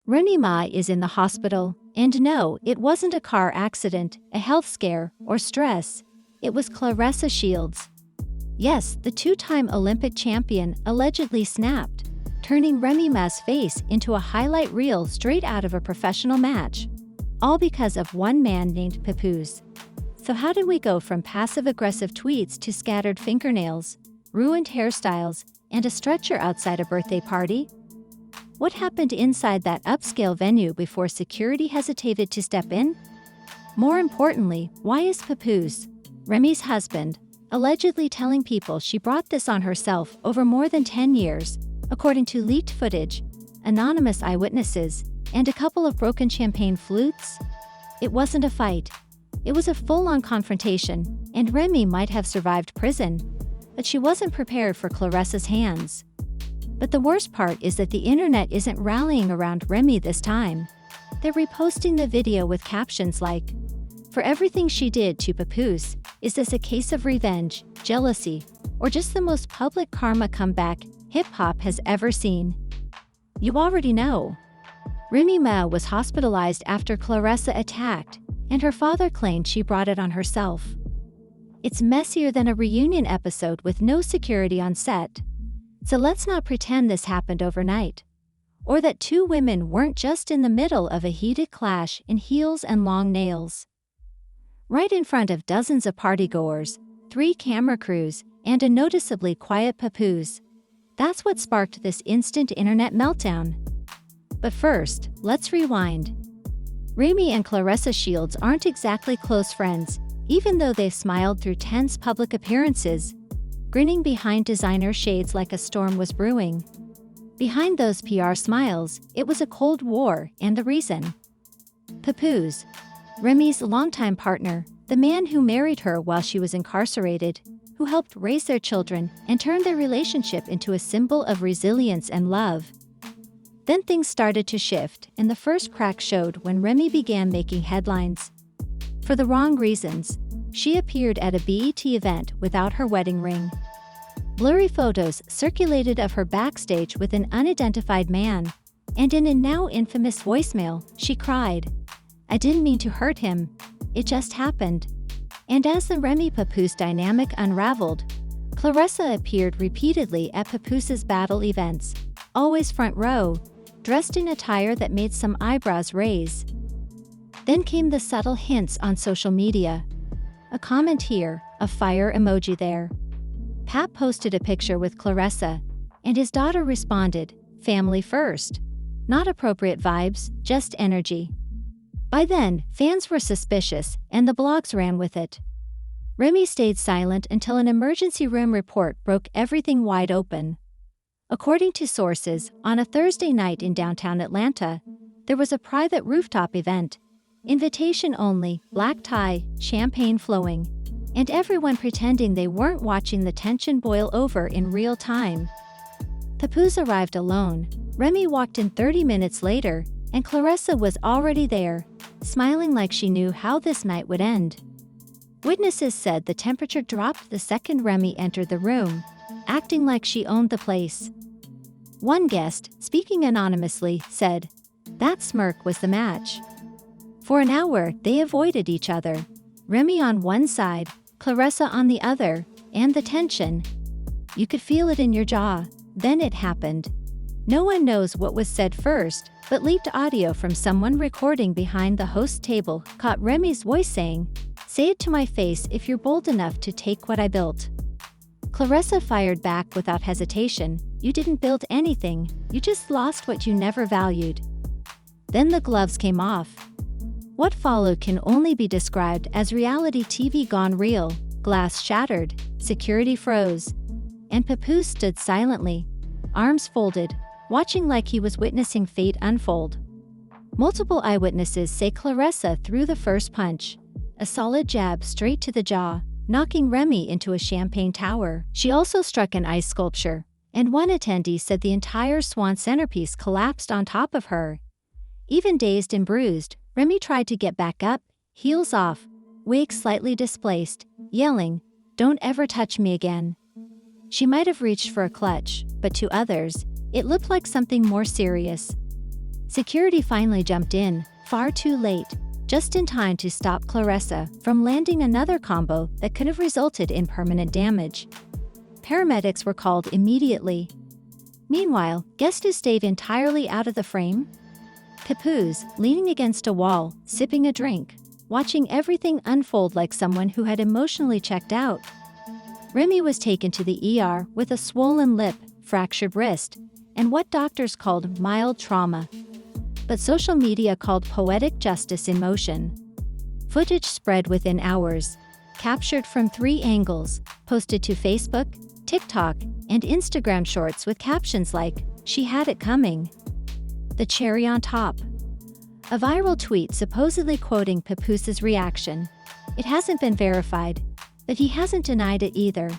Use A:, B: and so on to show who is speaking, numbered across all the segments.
A: Remy Ma is in the hospital, and no, it wasn't a car accident, a health scare, or stress. It was Claressa Shields. Yes, the two-time Olympic champion allegedly snapped, turning Remy Ma's face into a highlight reel straight out of a professional match. All because of one man named Papoose. So how did we go from passive-aggressive tweets to scattered fingernails, ruined hairstyles, and a stretcher outside a birthday party? What happened inside that upscale venue before security hesitated to step in? More importantly, why is Papoose, Remy's husband, allegedly telling people she brought this on herself over more than 10 years, according to leaked footage, anonymous eyewitnesses, and a couple of broken champagne flutes? It wasn't a fight. It was a full-on confrontation, and Remy might have survived prison, but she wasn't prepared for Claressa's hands. But the worst part is that the internet isn't rallying around Remy this time. They're reposting the video with captions like, "For everything she did to Papoose, is this a case of revenge, jealousy, or just the most public karma comeback hip-hop has ever seen?" You already know. Remy Ma was hospitalized after Claressa attacked, and her father claimed she brought it on herself. It's messier than a reunion episode with no security on set. So let's not pretend this happened overnight. Or that two women weren't just in the middle of a heated clash in heels and long nails. Right in front of dozens of partygoers, 3 camera crews, and a noticeably quiet Papoose. That's what sparked this instant internet meltdown. But first, let's rewind. Remy and Claressa Shields aren't exactly close friends, even though they smiled through tense public appearances, grinning behind designer shades like a storm was brewing. Behind those PR smiles, it was a cold war, and the reason. Papoose, Remy's longtime partner, the man who married her while she was incarcerated, who helped raise their children and turn their relationship into a symbol of resilience and love. Then things started to shift, and the first crack showed when Remy began making headlines. For the wrong reasons. She appeared at a BET event without her wedding ring. Blurry photos circulated of her backstage with an unidentified man, and in a now infamous voicemail, she cried, "I didn't mean to hurt him. It just happened." And as the Remy-Papoose dynamic unraveled, Claressa appeared repeatedly at Papoose's battle events, always front row, dressed in attire that made some eyebrows raise. Then came the subtle hints on social media. A comment here, a fire emoji there. Pap posted a picture with Claressa, and his daughter responded, "Family first. Not appropriate vibes, just energy." By then, fans were suspicious, and the blogs ran with it. Remy stayed silent until an emergency room report broke everything wide open. According to sources, on a Thursday night in downtown Atlanta, there was a private rooftop event. Invitation only, black tie, champagne flowing, and everyone pretending they weren't watching the tension boil over in real time. Papoose arrived alone. Remy walked in 30 minutes later, and Claressa was already there, smiling like she knew how this night would end. Witnesses said the temperature dropped the second Remy entered the room, acting like she owned the place. One guest, speaking anonymously, said, "That smirk was the match." For an hour, they avoided each other. Remy on one side, Claressa on the other, and the tension. You could feel it in your jaw. Then it happened. No one knows what was said first, but leaked audio from someone recording behind the host table caught Remy's voice saying, "Say it to my face if you're bold enough to take what I built." Claressa fired back without hesitation, "You didn't build anything, you just lost what you never valued." Then the gloves came off. What followed can only be described as reality TV gone real. Glass shattered, security froze, and Papoose stood silently, arms folded, watching like he was witnessing fate unfold. Multiple eyewitnesses say Claressa threw the first punch, a solid jab straight to the jaw, knocking Remy into a champagne tower. She also struck an ice sculpture, and one attendee said the entire swan centerpiece collapsed on top of her. Even dazed and bruised, Remy tried to get back up, heels off, wig slightly displaced, yelling, "Don't ever touch me again." She might have reached for a clutch, but to others, it looked like something more serious. Security finally jumped in, far too late, just in time to stop Claressa from landing another combo that could have resulted in permanent damage. Paramedics were called immediately. Meanwhile, guess who stayed entirely out of the frame? Papoose, leaning against a wall, sipping a drink, watching everything unfold like someone who had emotionally checked out. Remy was taken to the ER with a swollen lip, fractured wrist, and what doctors called mild trauma. But social media called poetic justice in motion. Footage spread within hours, captured from 3 angles, posted to Facebook, TikTok, and Instagram Shorts with captions like, "She had it coming." The cherry on top. A viral tweet supposedly quoting Papoose's reaction. It hasn't been verified, but he hasn't denied it either.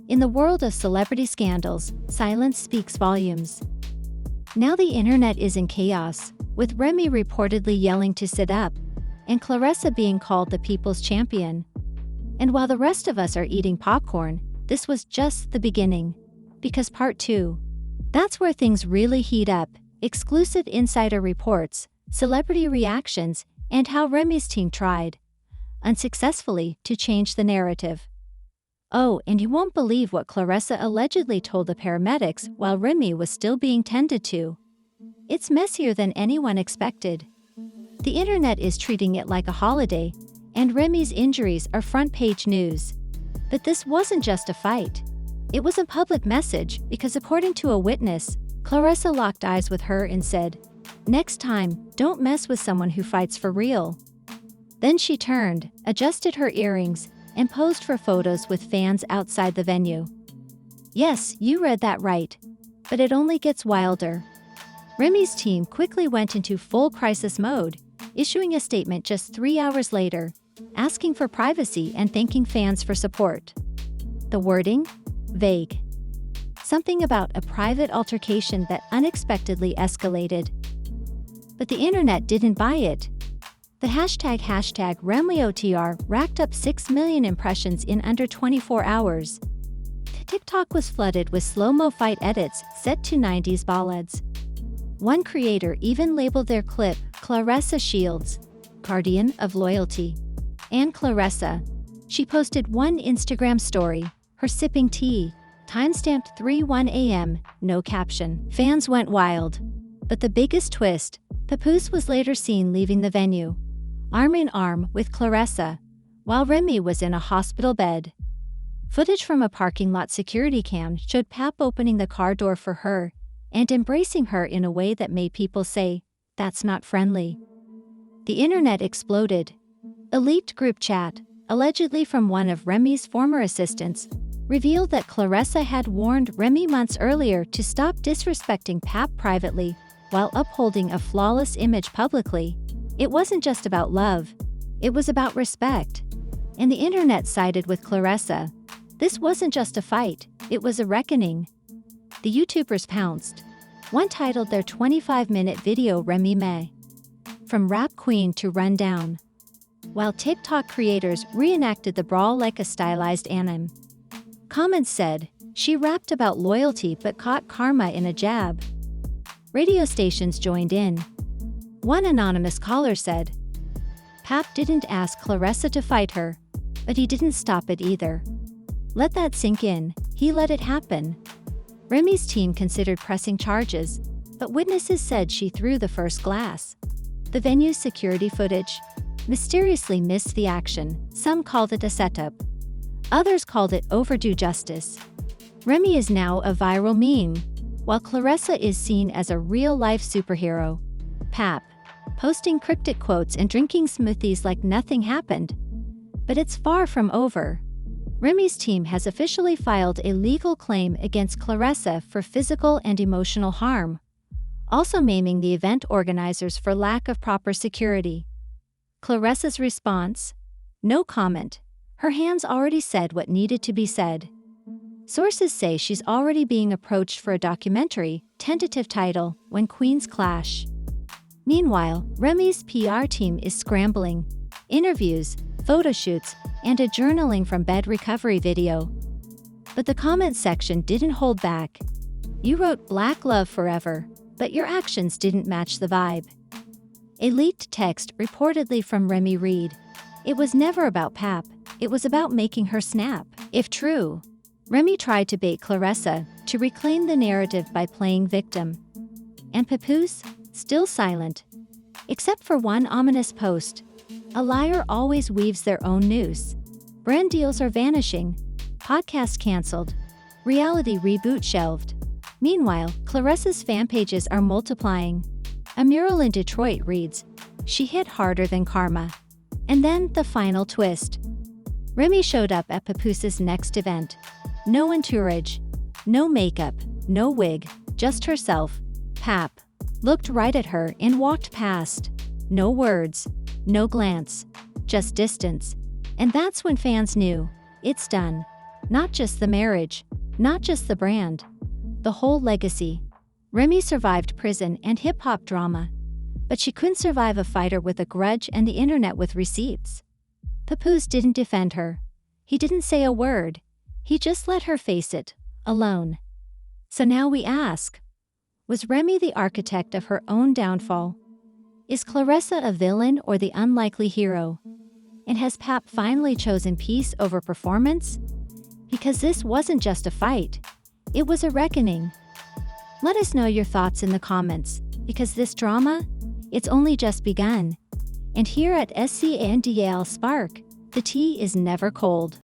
A: In the world of celebrity scandals, silence speaks volumes. Now the internet is in chaos, with Remy reportedly yelling to sit up, and Claressa being called the people's champion. And while the rest of us are eating popcorn, this was just the beginning. Because part 2. That's where things really heat up. Exclusive insider reports, celebrity reactions, and how Remy's team tried, unsuccessfully, to change the narrative. Oh, and you won't believe what Claressa allegedly told the paramedics while Remy was still being tended to. It's messier than anyone expected. The internet is treating it like a holiday, and Remy's injuries are front-page news. But this wasn't just a fight. It was a public message because, according to a witness, Claressa locked eyes with her and said, "Next time, don't mess with someone who fights for real." Then she turned, adjusted her earrings, and posed for photos with fans outside the venue. Yes, you read that right. But it only gets wilder. Remy's team quickly went into full crisis mode, issuing a statement just 3 hours later, asking for privacy and thanking fans for support. The wording? Vague. Something about a private altercation that unexpectedly escalated. But the internet didn't buy it. The hashtag #RemyOTR racked up 6 million impressions in under 24 hours. TikTok was flooded with slow-mo fight edits set to 90s ballads. One creator even labeled their clip Claressa Shields, Guardian of Loyalty. And Claressa. She posted one Instagram story, her sipping tea, timestamped 3:01 a.m., no caption. Fans went wild. But the biggest twist, Papoose was later seen leaving the venue, arm in arm with Claressa, while Remy was in a hospital bed. Footage from a parking lot security cam showed Pap opening the car door for her and embracing her in a way that made people say, "That's not friendly." The internet exploded. A leaked group chat, allegedly from one of Remy's former assistants, revealed that Claressa had warned Remy months earlier to stop disrespecting Pap privately while upholding a flawless image publicly. It wasn't just about love. It was about respect. And the internet sided with Claressa. This wasn't just a fight, it was a reckoning. The YouTubers pounced. One titled their 25-minute video Remy Ma, "From Rap Queen to Rundown," while TikTok creators reenacted the brawl like a stylized anime. Comments said, "She rapped about loyalty but caught karma in a jab." Radio stations joined in. One anonymous caller said, "Pap didn't ask Claressa to fight her, but he didn't stop it either. Let that sink in, he let it happen." Remy's team considered pressing charges, but witnesses said she threw the first glass. The venue's security footage mysteriously missed the action. Some called it a setup. Others called it overdue justice. Remy is now a viral meme, while Claressa is seen as a real-life superhero. Pap, posting cryptic quotes and drinking smoothies like nothing happened. But it's far from over. Remy's team has officially filed a legal claim against Claressa for physical and emotional harm, also maiming the event organizers for lack of proper security. Claressa's response? No comment. Her hands already said what needed to be said. Sources say she's already being approached for a documentary, tentative title, When Queens Clash. Meanwhile, Remy's PR team is scrambling. Interviews, photo shoots, and a journaling from bed recovery video. But the comment section didn't hold back. "You wrote Black Love Forever. but your actions didn't match the vibe. A leaked text reportedly from Remy read, "It was never about Pap, it was about making her snap." If true, Remy tried to bait Claressa to reclaim the narrative by playing victim. And Papoose, still silent. Except for one ominous post. A liar always weaves their own noose. Brand deals are vanishing. Podcast cancelled. Reality reboot shelved. Meanwhile, Claressa's fan pages are multiplying. A mural in Detroit reads, "She hit harder than karma." And then the final twist. Remy showed up at Papoose's next event. No entourage, no makeup, no wig, just herself. Pap looked right at her and walked past. No words, no glance, just distance. And that's when fans knew, it's done. Not just the marriage, not just the brand, the whole legacy. Remy survived prison and hip-hop drama, but she couldn't survive a fighter with a grudge and the internet with receipts. Papoose didn't defend her. He didn't say a word. He just let her face it, alone. So now we ask, was Remy the architect of her own downfall? Is Claressa a villain or the unlikely hero? And has Pap finally chosen peace over performance? Because this wasn't just a fight, it was a reckoning. Let us know your thoughts in the comments, because this drama, it's only just begun. And here at SCANDAL Spark, the tea is never cold.